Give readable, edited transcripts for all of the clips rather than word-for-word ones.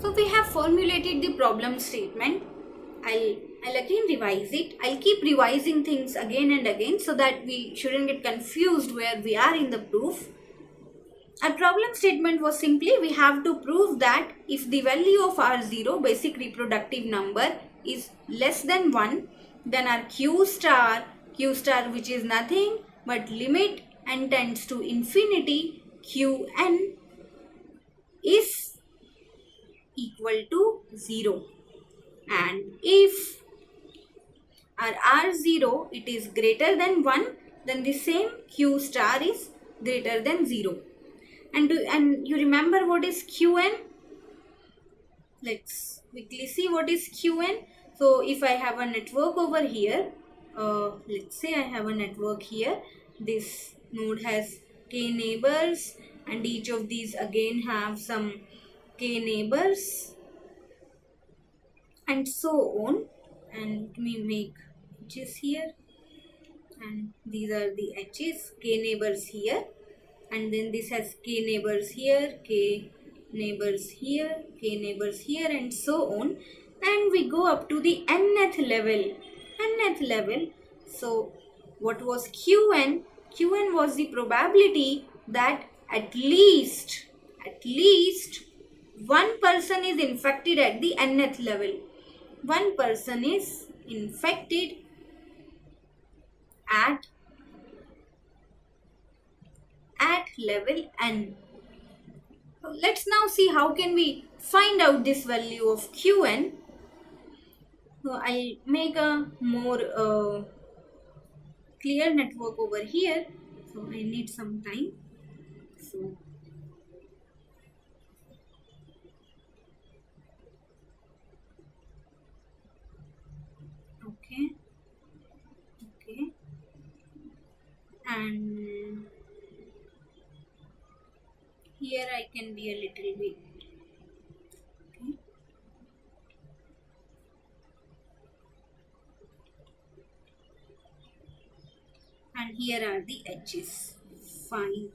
So we have formulated the problem statement. I'll again revise it. I'll keep revising things again and again so that we shouldn't get confused where we are in the proof. Our problem statement was simply we have to prove that if the value of R0, basic reproductive number, is less than 1, then our Q star which is nothing but limit n tends to infinity, Qn is equal to 0. And if our R0 it is greater than 1, then the same Q star is greater than 0. And you remember what is Qn? Let's quickly see what is Qn. So if I have a network over here, let's say I have a network here. This node has k neighbors and each of these again have some k neighbors and so on. And let me make edges here, and these are the edges, k neighbors here, and then this has k neighbors here, k neighbors here, k neighbors here, and so on. And we go up to the nth level. So what was Qn? Qn was the probability that at least one person is infected at the nth level. One person is infected at level n. So let's now see how can we find out this value of Qn. So I'll make a more clear network over here. So I need some time. So okay, and here I can be a little bit okay. And here are the edges. Fine.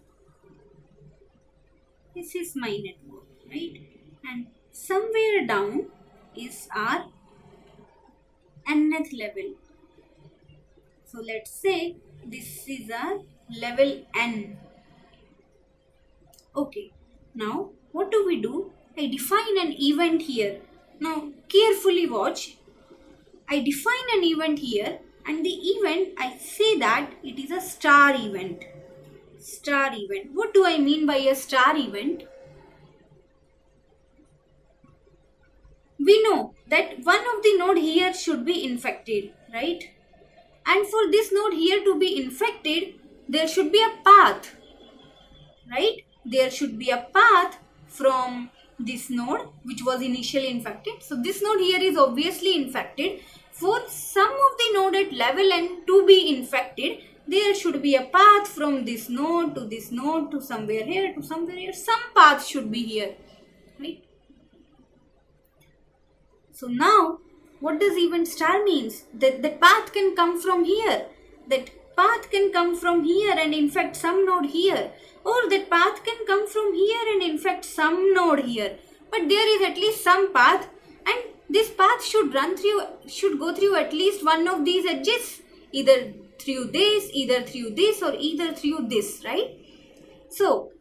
This is my network, right? And somewhere down is our nth level. So let's say this is our level n. Okay, now what do? I define an event here. Now carefully watch. I define an event here, and the event, I say that it is a star event. Star event. What do I mean by a star event? We know that one of the node here should be infected, right? And for this node here to be infected, there should be a path, right? There should be a path from this node which was initially infected. So this node here is obviously infected. For some of the node at level n to be infected, there should be a path from this node to somewhere here to somewhere here. Some path should be here, right? So now, what does event star means? That the path can come from here. That path can come from here and infect some node here. Or that path can come from here and infect some node here. But there is at least some path, and this path should go through at least one of these edges. Either through this, or either through this, right? So,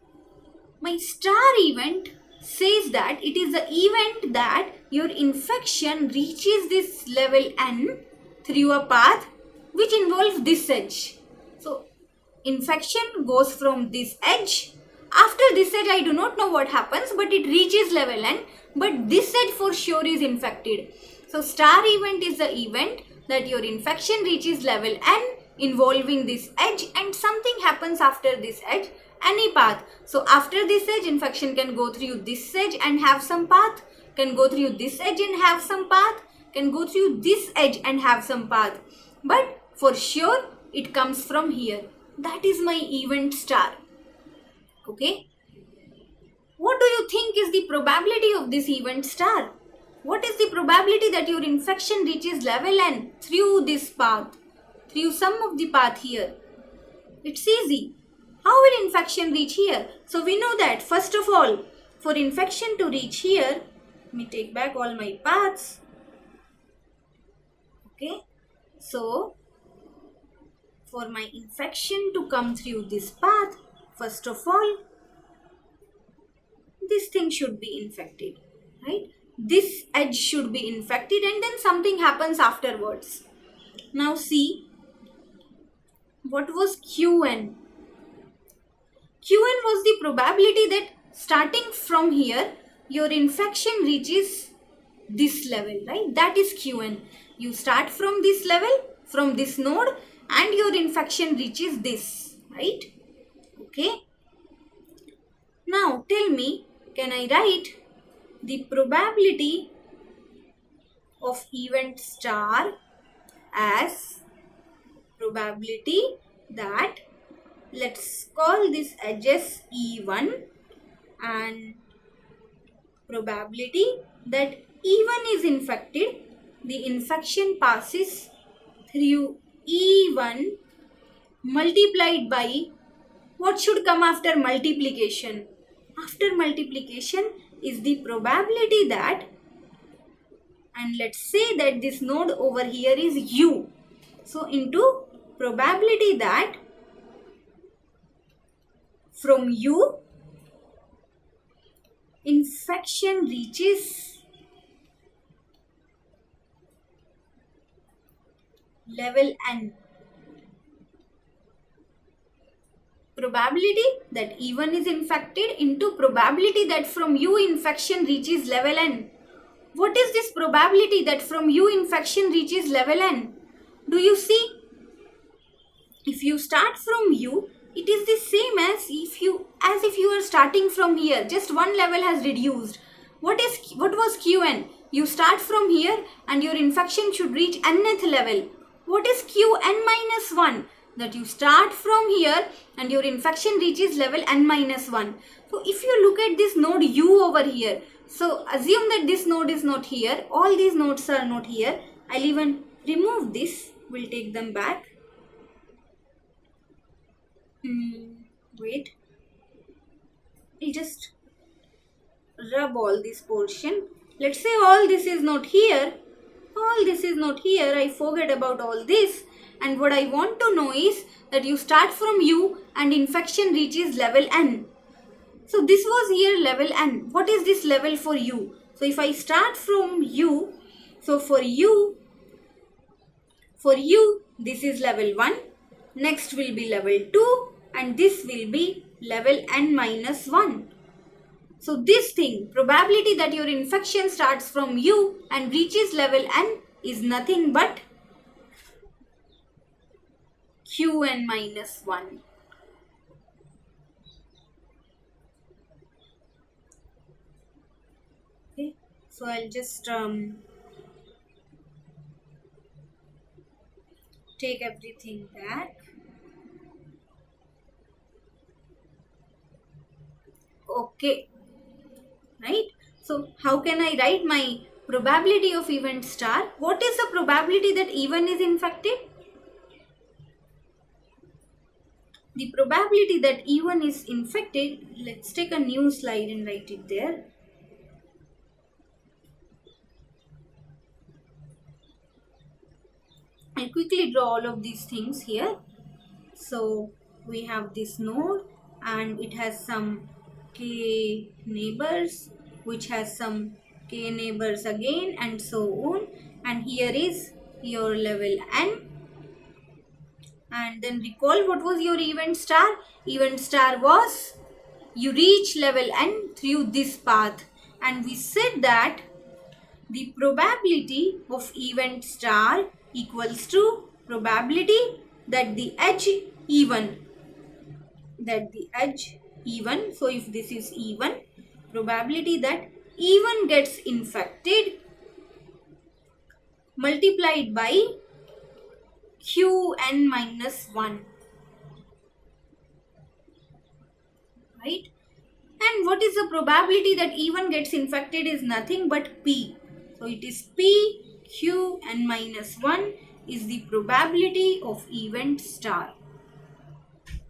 my star event says that it is the event that your infection reaches this level n through a path which involves this edge. So, infection goes from this edge. After this edge, I do not know what happens, but it reaches level n. But this edge for sure is infected. So, star event is the event that your infection reaches level n involving this edge, and something happens after this edge, any path. So, after this edge, infection can go through this edge and have some path, can go through this edge and have some path, can go through this edge and have some path. But for sure, it comes from here. That is my event star. Okay. What do you think is the probability of this event star? What is the probability that your infection reaches level n through this path, through some of the path here? It's easy. How will infection reach here? So we know that first of all, for infection to reach here, me take back all my paths. Okay, so for my infection to come through this path, first of all, this thing should be infected, right? This edge should be infected, and then something happens afterwards. Now see, what was Qn? Qn was the probability that starting from here, your infection reaches this level, right? That is Qn. You start from this level, from this node, and your infection reaches this, right? Okay. Now tell me, can I write the probability of event star as probability that, let's call this edges E1, and probability that E1 is infected, the infection passes through E1 multiplied by, what should come after multiplication? After multiplication is the probability that, and let's say that this node over here is U. So into probability that from U, infection reaches level N. Probability that E1 is infected into probability that from U infection reaches level N. What is this probability that from U infection reaches level N? Do you see? If you start from U, it is the same as if you are starting from here. Just one level has reduced. What was Qn? You start from here and your infection should reach nth level. What is Qn minus 1? That you start from here and your infection reaches level n minus 1. So if you look at this node U over here, so assume that this node is not here. All these nodes are not here. I'll even remove this. We'll take them back. Wait. I'll just rub all this portion. Let's say all this is not here. All this is not here. I forget about all this. And what I want to know is that you start from U and infection reaches level N. So this was here level N. What is this level for U? So if I start from U, so for U, this is level 1. Next will be level 2 and this will be level N minus 1. So this thing, probability that your infection starts from U and reaches level N is nothing but Qn minus 1. Okay, so I'll just take everything back. Okay, right? So how can I write my probability of event star? What is the probability that E1 is infected? The probability that E1 is infected, let's take a new slide and write it there. I'll quickly draw all of these things here. So we have this node and it has some k neighbors, which has some k neighbors again, and so on. And here is your level N. And then recall, what was your event star? Event star was you reach level N through this path. And we said that the probability of event star equals to probability that the edge E1. So if this is E1, probability that E1 gets infected multiplied by Qn minus 1. Right? And what is the probability that E1 gets infected is nothing but P. So it is P Qn minus 1 is the probability of event star.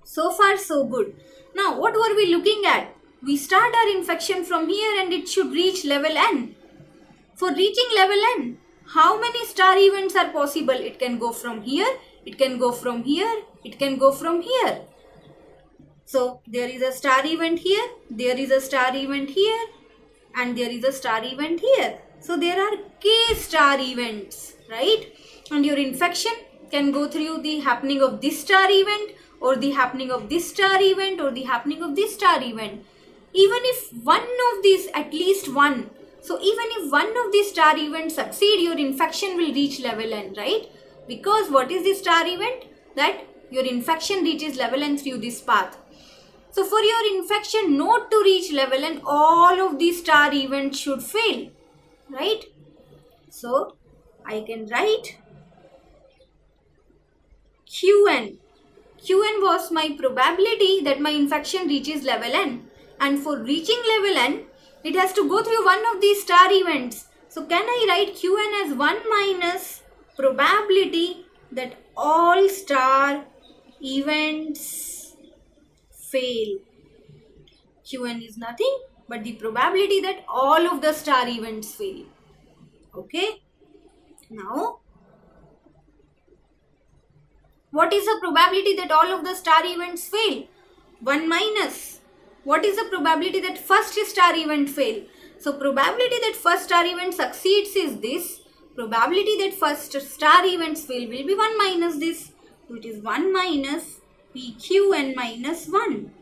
So far so good. Now what were we looking at? We start our infection from here and it should reach level N. For reaching level n, how many star events are possible? It can go from here, it can go from here, it can go from here. So there is a star event here, there is a star event here, and there is a star event here. So there are k star events, right? And your infection can go through the happening of this star event, or the happening of this star event, or the happening of this star event. Even if one of these, at least one, so even if one of these star events succeed, your infection will reach level n, right? Because what is the star event? That your infection reaches level n through this path. So for your infection not to reach level n, all of these star events should fail, right? So I can write Qn. Qn was my probability that my infection reaches level n. And for reaching level n, it has to go through one of these star events. So can I write Qn as 1 minus probability that all star events fail? Qn is nothing but the probability that all of the star events fail. Okay. Now, what is the probability that all of the star events fail? 1 minus. What is the probability that first star event fail? So probability that first star event succeeds is this. Probability that first star events fail will be 1 minus this. So it is 1 minus PQn minus 1.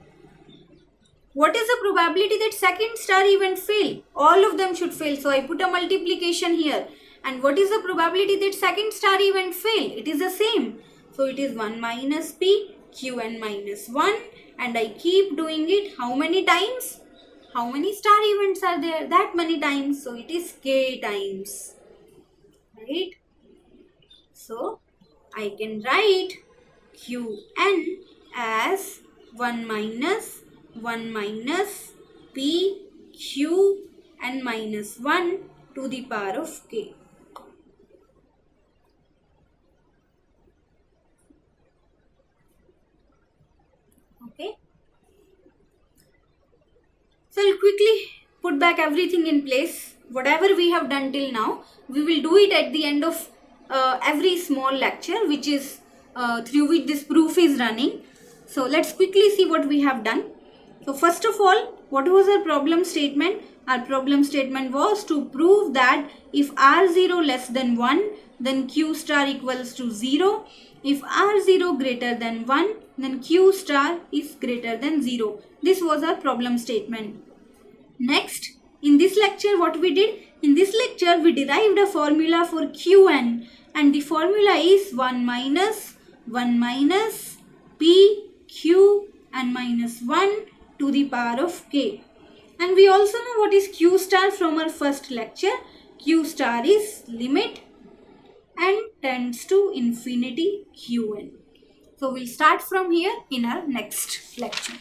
What is the probability that second star event fail? All of them should fail. So I put a multiplication here. And what is the probability that second star event fail? It is the same. So it is 1 minus P Qn minus 1. And I keep doing it how many times? How many star events are there? That many times. So it is k times. Right? So I can write Qn as 1 minus P Q n minus 1 to the power of k. Okay. So I'll quickly put back everything in place. Whatever we have done till now, we will do it at the end of every small lecture, which is through which this proof is running. So let's quickly see what we have done. So first of all, what was our problem statement? Our problem statement was to prove that if R0 less than 1, then Q star equals to 0. If R0 greater than 1, then Q star is greater than 0. This was our problem statement. Next, in this lecture, what we did? In this lecture, we derived a formula for Qn, and the formula is 1 minus P Q n minus 1 to the power of k. And we also know what is Q star from our first lecture. Q star is limit and tends to infinity Qn. So we'll start from here in our next lecture.